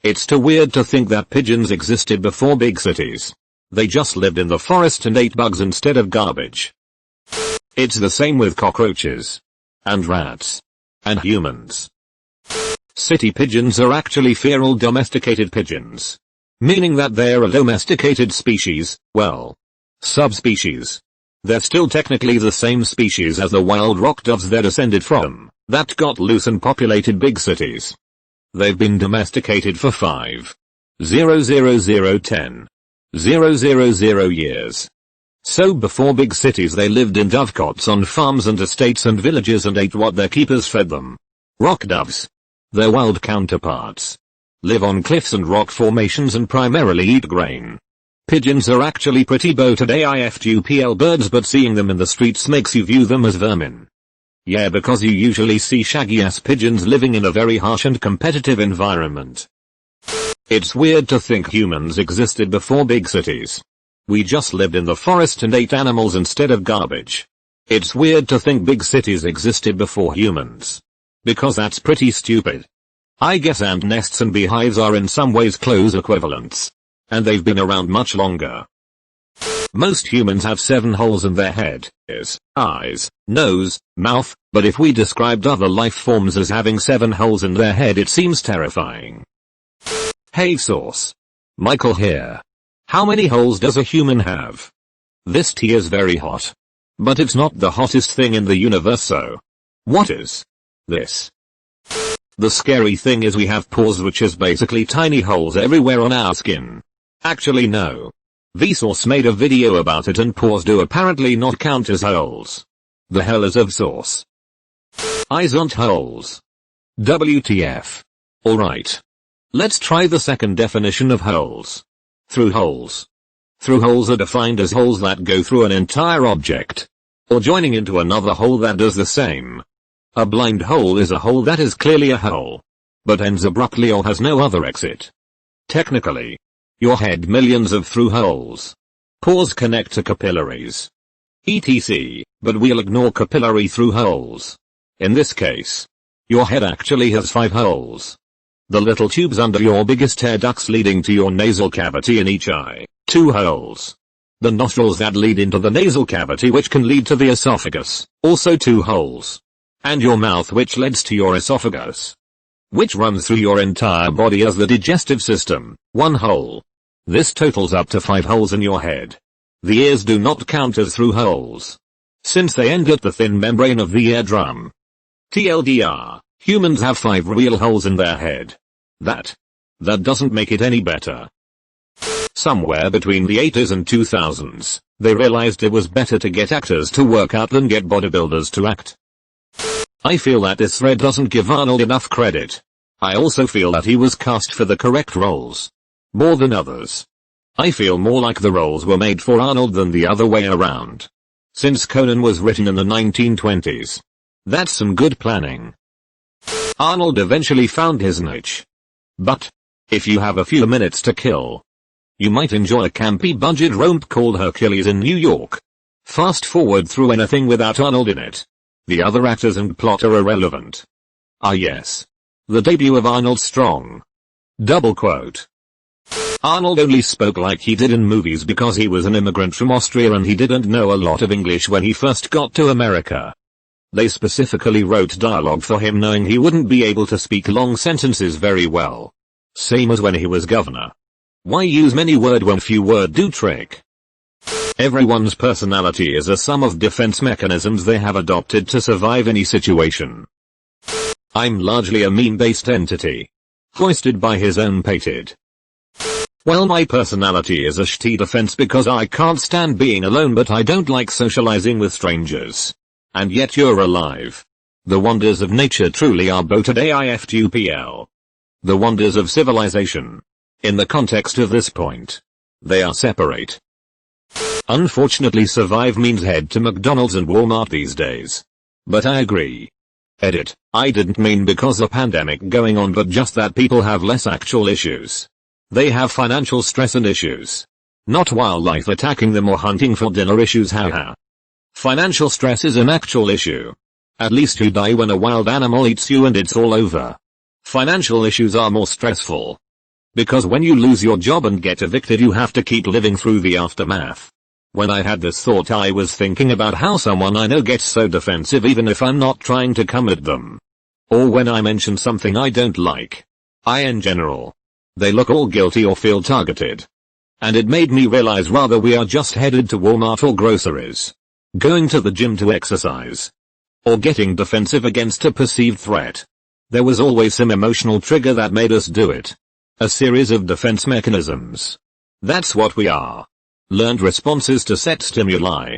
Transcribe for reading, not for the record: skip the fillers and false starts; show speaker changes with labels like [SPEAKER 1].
[SPEAKER 1] It's too weird to think that pigeons existed before big cities. They just lived in the forest and ate bugs instead of garbage. It's the same with cockroaches. And rats. And humans. City pigeons are actually feral domesticated pigeons. Meaning that they're a domesticated species, well, subspecies. They're still technically the same species as the wild rock doves they're descended from, that got loose and populated big cities. They've been domesticated for 5,000 years. So before big cities they lived in dovecots on farms and estates and villages and ate what their keepers fed them. Rock doves. Their wild counterparts. Live on cliffs and rock formations and primarily eat grain. Pigeons are actually pretty boated AIFGPL birds, but seeing them in the streets makes you view them as vermin. Yeah, because you usually see shaggy ass pigeons living in a very harsh and competitive environment. It's weird to think humans existed before big cities. We just lived in the forest and ate animals instead of garbage. It's weird to think big cities existed before humans. Because that's pretty stupid. I guess ant nests and beehives are in some ways close equivalents. And they've been around much longer. Most humans have 7 holes in their head, ears, eyes, nose, mouth, but if we described other life forms as having 7 holes in their head it seems terrifying. Hey Source. Michael here. How many holes does a human have? This tea is very hot. But it's not the hottest thing in the universe, so. What is this? The scary thing is we have pores, which is basically tiny holes everywhere on our skin. Actually no. Vsauce made a video about it and pores do apparently not count as holes. The hell is of Source? Eyes aren't holes. WTF. Alright. Let's try the second definition of holes. Through holes. Through holes are defined as holes that go through an entire object. Or joining into another hole that does the same. A blind hole is a hole that is clearly a hole. But ends abruptly or has no other exit. Technically. Your head millions of through holes. Pores connect to capillaries. etc. But we'll ignore capillary through holes. In this case. Your head actually has 5 holes. The little tubes under your biggest hair ducts leading to your nasal cavity in each eye, 2 holes. The nostrils that lead into the nasal cavity which can lead to the esophagus, also 2 holes. And your mouth which leads to your esophagus. Which runs through your entire body as the digestive system, 1 hole. This totals up to 5 holes in your head. The ears do not count as through holes. Since they end at the thin membrane of the eardrum. TLDR, humans have 5 real holes in their head. That doesn't make it any better. Somewhere between the 80s and 2000s, they realized it was better to get actors to work out than get bodybuilders to act. I feel that this thread doesn't give Arnold enough credit. I also feel that he was cast for the correct roles. More than others. I feel more like the roles were made for Arnold than the other way around. Since Conan was written in the 1920s. That's some good planning. Arnold eventually found his niche. But, if you have a few minutes to kill, you might enjoy a campy budget romp called Hercules in New York. Fast forward through anything without Arnold in it. The other actors and plot are irrelevant. Ah yes. The debut of Arnold Strong. Double quote. Arnold only spoke like he did in movies because he was an immigrant from Austria and he didn't know a lot of English when he first got to America. They specifically wrote dialogue for him knowing he wouldn't be able to speak long sentences very well. Same as when he was governor. Why use many word when few word do trick? Everyone's personality is a sum of defense mechanisms they have adopted to survive any situation. I'm largely a meme-based entity. Hoisted by his own pated. Well, my personality is a shitty defense because I can't stand being alone, but I don't like socializing with strangers. And yet you're alive. The wonders of nature truly are boated AIFGPL. The wonders of civilization. In the context of this point. They are separate. Unfortunately survive means head to McDonald's and Walmart these days. But I agree. Edit, I didn't mean because of pandemic going on, but just that people have less actual issues. They have financial stress and issues. Not wildlife attacking them or hunting for dinner issues, haha. Financial stress is an actual issue. At least you die when a wild animal eats you and it's all over. Financial issues are more stressful. Because when you lose your job and get evicted you have to keep living through the aftermath. When I had this thought I was thinking about how someone I know gets so defensive even if I'm not trying to come at them. Or when I mention something I don't like. In general. They look all guilty or feel targeted. And it made me realize rather we are just headed to Walmart or groceries. Going to the gym to exercise. Or getting defensive against a perceived threat. There was always some emotional trigger that made us do it. A series of defense mechanisms. That's what we are. Learned responses to set stimuli.